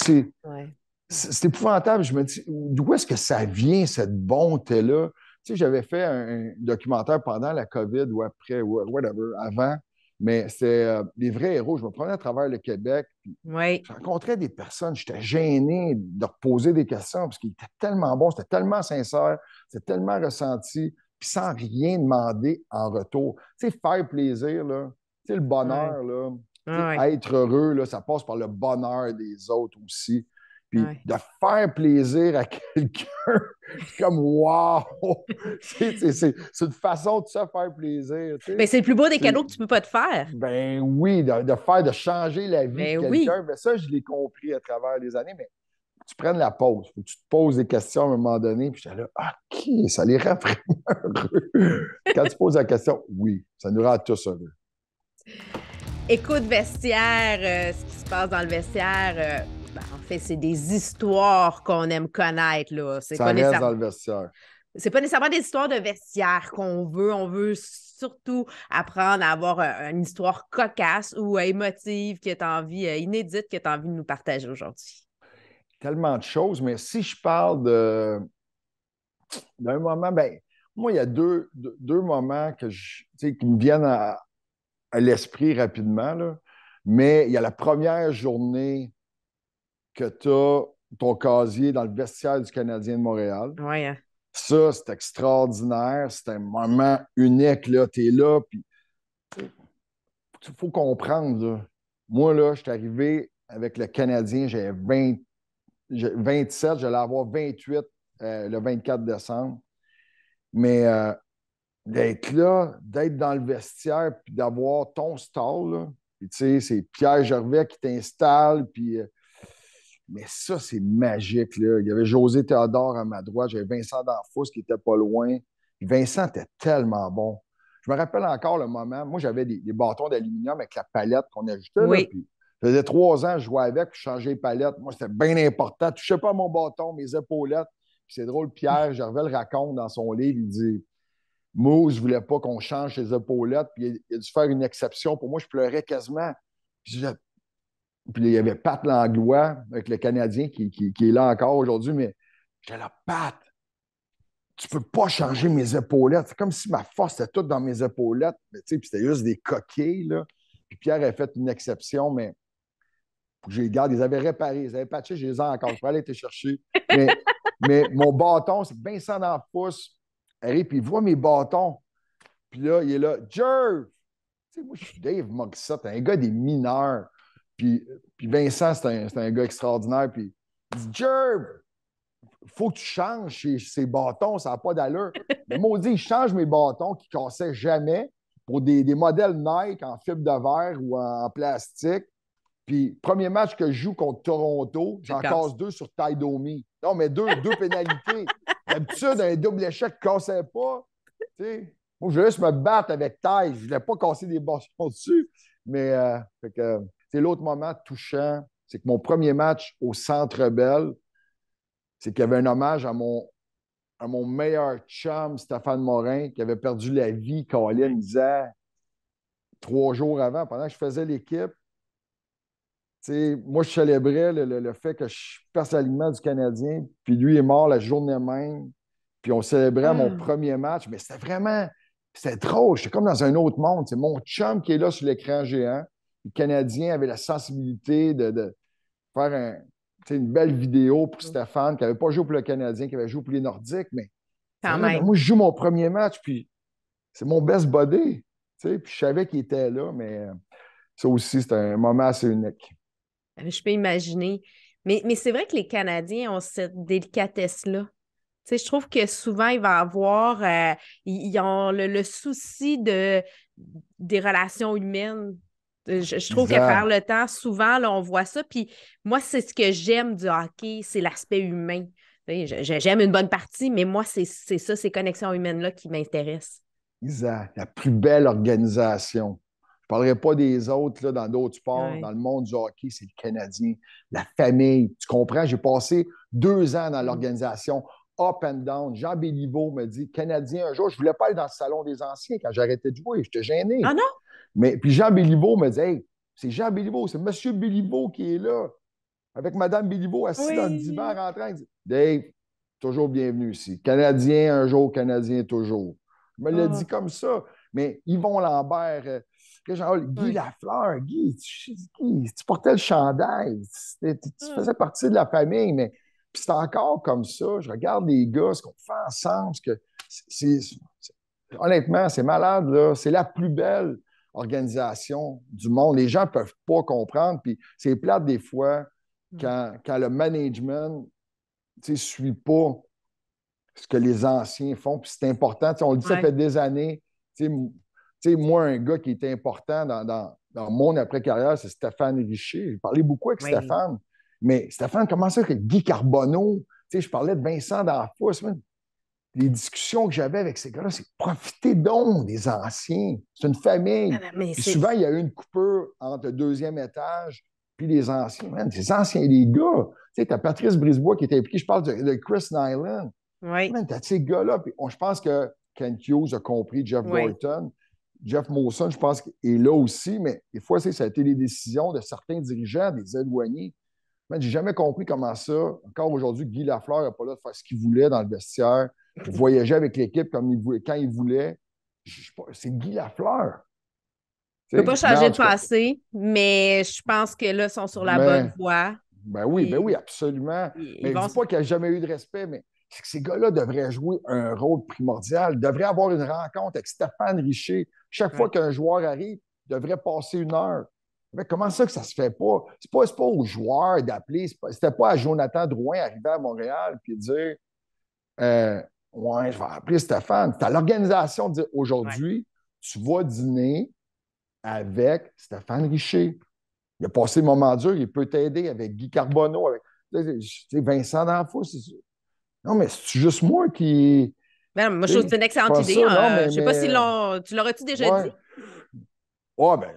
Ouais. c'est épouvantable. Je me dis, d'où est-ce que ça vient, cette bonté-là? Tu sais, j'avais fait un documentaire pendant la COVID ou après, ou whatever, avant, mais c'était des vrais héros. Je me prenais à travers le Québec, puis Oui. je rencontrais des personnes, j'étais gêné de leur poser des questions parce qu'ils étaient tellement bons, c'était tellement sincère, c'était tellement ressenti, puis sans rien demander en retour. Tu sais, faire plaisir, là, tu sais, le Oui. bonheur, là, tu sais, Oui. être heureux, là, ça passe par le bonheur des autres aussi. Puis Oui. de faire plaisir à quelqu'un, c'est comme wow! C'est une façon de se faire plaisir. Tu Ben, sais. c'est le plus beau des C'est- cadeaux que tu peux pas te faire. Ben oui, de changer la vie de Ben oui. quelqu'un. Ben ça, je l'ai compris à travers les années, mais faut que tu prennes la pause. Faut que tu te poses des questions à un moment donné. Puis j'étais là, OK, ça les rend vraiment heureux. Quand tu poses la question, oui, ça nous rend tous heureux. Écoute, vestiaire, ce qui se passe dans le vestiaire, ben, en fait, c'est des histoires qu'on aime connaître, là. Ça reste dans le vestiaire. C'est pas nécessairement des histoires de vestiaire qu'on veut. On veut surtout apprendre à avoir une histoire cocasse ou émotive que tu as envie, inédite que tu as envie de nous partager aujourd'hui. Tellement de choses, mais si je parle d'un moment, ben, moi, il y a deux moments tu sais, qui me viennent à l'esprit rapidement, là. Mais il y a la première journée que tu as ton casier dans le vestiaire du Canadien de Montréal. Oui, hein? Ça, c'est extraordinaire. C'est un moment unique. Tu es là, puis il faut comprendre. Là. Moi, là, je suis arrivé avec le Canadien, j'avais 27, j'allais avoir 28 le 4 décembre. Mais d'être là, d'être dans le vestiaire, puis d'avoir ton stall, là. Puis, tu sais, c'est Pierre Gervais qui t'installe, puis mais ça, c'est magique, là. Il y avait José Théodore à ma droite, j'avais Vincent D'Anfos qui était pas loin. Puis Vincent était tellement bon. Je me rappelle encore le moment, moi, j'avais des bâtons d'aluminium avec la palette qu'on ajoutait, là, Oui. puis ça faisait 3 ans que je jouais avec, puis je changeais les palettes. Moi, c'était bien important. Je ne touchais pas à mon bâton, mes épaulettes. Puis c'est drôle, Pierre Gervais le raconte dans son livre, il dit Moose ne voulait pas qu'on change ses épaulettes, puis il a dû faire une exception. Pour moi, je pleurais quasiment. Puis il y avait Pat Langlois, avec le Canadien, qui est là encore aujourd'hui, mais j'ai la Pat, tu peux pas changer mes épaulettes. C'est comme si ma force était toute dans mes épaulettes. Mais, puis c'était juste des coquilles, là. Puis Pierre a fait une exception, mais faut que je les garde. Ils avaient réparé, ils avaient patché, je les ai encore. Je peux aller te chercher. Mais, mais mon bâton, c'est Vincent dans le pouce. Arrive, puis il voit mes bâtons. Puis là, il est là, Jerv! Tu sais, moi, je suis Dave Moxott, un gars des mineurs. Puis Vincent, c'est un gars extraordinaire. Puis il dit, Jerv! Il faut que tu changes ces bâtons, ça n'a pas d'allure. Mais maudit, il change mes bâtons qui ne cassaient jamais pour des modèles Nike en fibre de verre ou en plastique. Puis, premier match que je joue contre Toronto, j'en casse deux sur Ty Domi. Non, mais deux pénalités. D'habitude, un double échec ne cassait pas. T'sais. Moi, je voulais juste me battre avec Ty. Je ne voulais pas casser des bâtons dessus. Mais c'est l'autre moment touchant. C'est que mon premier match au Centre Bell, c'est qu'il y avait un hommage à mon meilleur chum, Stéphane Morin, qui avait perdu la vie, Colin, disait 3 jours avant, pendant que je faisais l'équipe. Moi, je célébrais le fait que je perce l'alignement du Canadien, puis lui est mort la journée même, puis on célébrait mon premier match, mais c'était drôle, j'étais comme dans un autre monde. C'est mon chum qui est là sur l'écran géant. Le Canadien avait la sensibilité de faire une belle vidéo pour Stéphane, qui n'avait pas joué pour le Canadien, qui avait joué pour les Nordiques, mais moi, je joue mon premier match, puis c'est mon best buddy, puis je savais qu'il était là, mais ça aussi, c'était un moment assez unique. Je peux imaginer. Mais c'est vrai que les Canadiens ont cette délicatesse-là. Tu sais, je trouve que souvent, il va avoir, ils ont le souci des relations humaines. Je trouve qu'à travers le temps, souvent, là, on voit ça. Puis moi, c'est ce que j'aime du hockey, c'est l'aspect humain. Tu sais, j'aime une bonne partie, mais moi, c'est ça, ces connexions humaines-là qui m'intéressent. Exact. La plus belle organisation. Je ne parlerai pas des autres là, dans d'autres sports. Ouais. Dans le monde du hockey, c'est le Canadien. La famille. Tu comprends? J'ai passé 2 ans dans l'organisation, up and down. Jean Béliveau me dit, Canadien, un jour, je ne voulais pas aller dans le salon des anciens quand j'arrêtais de jouer. J'étais gêné. Ah non? Mais puis Jean Béliveau me dit, hey, c'est Jean Béliveau, c'est M. Béliveau qui est là, avec Mme Béliveau assis dans le divan Oui. rentrant. Il dit, Dave, toujours bienvenue ici. Canadien, un jour, Canadien, toujours. Je me l'ai dit Ah, comme ça. Mais Yvon Lambert, Guy ouais. Lafleur, Guy, tu portais le chandail, tu Ah. faisais partie de la famille, mais puis c'est encore comme ça. Je regarde les gars, ce qu'on fait ensemble, honnêtement, c'est malade, là. C'est la plus belle organisation du monde. Les gens ne peuvent pas comprendre, puis c'est plate des fois quand le management ne suit pas ce que les anciens font, puis c'est important. On le dit, ça Ouais. fait des années. Moi, un gars qui est important dans mon après-carrière, c'est Stéphane Richer. J'ai parlé beaucoup avec Oui. Stéphane. Mais Stéphane, comment ça que Guy Carbonneau, je parlais de Vincent D'Anfos, les discussions que j'avais avec ces gars-là, c'est profiter donc des anciens. C'est une famille. Mais Puis c'est. souvent, il y a eu une coupure entre le deuxième étage puis les anciens. Man, les anciens, les gars. Tu sais, as Patrice Brisebois qui était impliqué. Je parle de Chris Nyland. Oui. Man, t'as ces gars-là. Puis je pense que Ken Hughes a compris, Jeff Oui. Gorton. Jeff Molson, je pense, est là aussi, mais des fois, ça a été les décisions de certains dirigeants, des éloignés. Je n'ai jamais compris comment ça. Encore aujourd'hui, Guy Lafleur n'est pas là de faire ce qu'il voulait dans le vestiaire, de voyager avec l'équipe quand il voulait. C'est Guy Lafleur. Je ne peux pas Mais changer en le tout cas, passé, mais je pense que là, ils sont sur la bonne mais, voie. ben oui, Puis absolument. ils Mais je ne vont. dis pas qu'il n'y a jamais eu de respect, mais c'est que ces gars-là devraient jouer un rôle primordial. Ils devraient avoir une rencontre avec Stéphane Richer. Chaque fois Ouais. qu'un joueur arrive, il devrait passer 1 heure. Mais comment ça que ça se fait pas? C'est pas aux joueurs d'appeler. C'était pas à Jonathan Drouin arriver à Montréal et dire euh, ouais, je vais appeler Stéphane. C'est à l'organisation de dire Ouais. aujourd'hui, tu vas dîner avec Stéphane Richer. Il a passé le moment dur, il peut t'aider avec Guy Carbonneau, avec Vincent D'Anfos. Non, mais c'est juste moi qui. Ben, moi, je trouve que c'est une C'est excellente pas idée. ça, non, Je ne sais pas si mais tu l'aurais-tu déjà dit? ouais. Ouais, ben,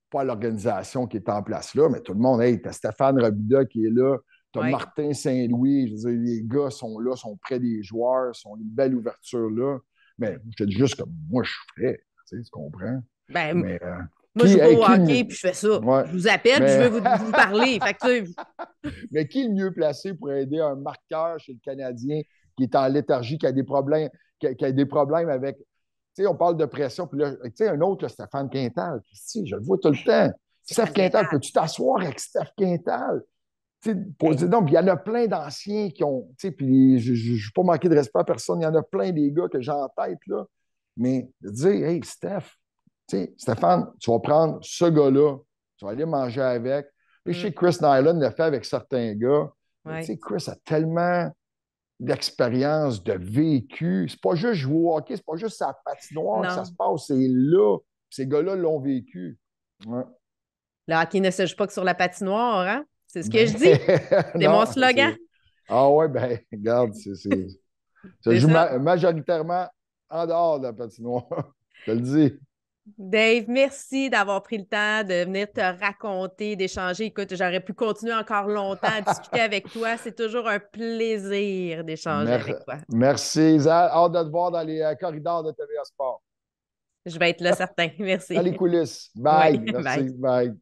pas l'organisation qui est en place là, mais tout le monde, hey, t'as Stéphane Robida qui est là, t'as Oui. Martin Saint-Louis, je veux dire, les gars sont là, sont près des joueurs, sont une belle ouverture là. Mais je te dis juste comme moi, je ferais. Tu comprends? Ben, Mais moi, je joue pas hey, au hockey, puis je fais ça. ouais, Je vous appelle, puis je mais, veux vous parler. Fait que, tu sais, mais qui est le mieux placé pour aider un marqueur chez le Canadien qui est en léthargie, qui a des problèmes avec. Tu sais, on parle de pression, puis là, tu sais, un autre, là, Stéphane Quintal, je le vois tout le temps. Steph Stéphane Quintal, Quintal. peux-tu t'asseoir avec Steph Quintal? Hey, Donc, il y en a plein d'anciens qui ont, tu sais, puis je ne veux pas manquer de respect à personne, il y en a plein des gars que j'ai en tête, là. Mais de dire, hey, Steph, tu sais, Stéphane, tu vas prendre ce gars-là, tu vas aller manger avec. Puis je sais que Chris Nyland le fait avec certains gars, mais tu ouais. sais, Chris a tellement d'expérience, de vécu. C'est pas juste jouer au hockey, c'est pas juste sa patinoire que ça se Non. passe, c'est là. Ces gars-là l'ont vécu. Ouais. Le hockey ne se joue pas que sur la patinoire, hein? C'est ce que Ben, je dis. C'est mon non, slogan. ah ouais, ben, regarde, ça C'est joue ça. majoritairement en dehors de la patinoire. Je te le dis. Dave, merci d'avoir pris le temps de venir te raconter, d'échanger. Écoute, j'aurais pu continuer encore longtemps à discuter avec toi. C'est toujours un plaisir d'échanger avec toi. Merci, Isa. Hâte de te voir dans les corridors de TVA Sport. Je vais être là certain. Dans Merci. les coulisses. Oui, Bye. bye. Merci. Bye.